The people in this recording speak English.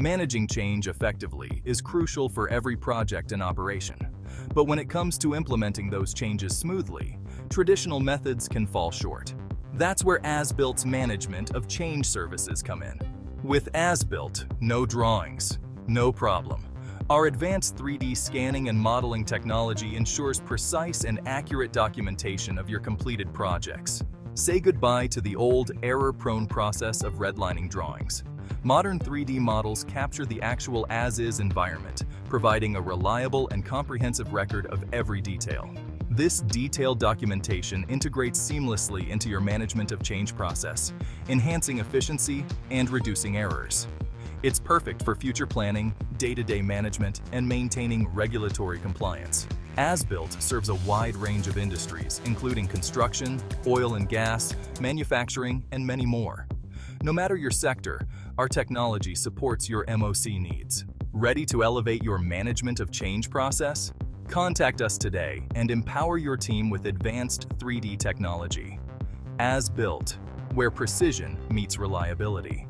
Managing change effectively is crucial for every project and operation. But when it comes to implementing those changes smoothly, traditional methods can fall short. That's where AsBuilt's management of change services come in. With AsBuilt, no drawings, no problem. Our advanced 3D scanning and modeling technology ensures precise and accurate documentation of your completed projects. Say goodbye to the old, error-prone process of redlining drawings. Modern 3D models capture the actual as-is environment, providing a reliable and comprehensive record of every detail. This detailed documentation integrates seamlessly into your management of change process, enhancing efficiency and reducing errors. It's perfect for future planning, day-to-day management, and maintaining regulatory compliance. AsBuilt serves a wide range of industries, including construction, oil and gas, manufacturing, and many more. No matter your sector, our technology supports your MOC needs. Ready to elevate your management of change process? Contact us today and empower your team with advanced 3D technology. AsBuilt, where precision meets reliability.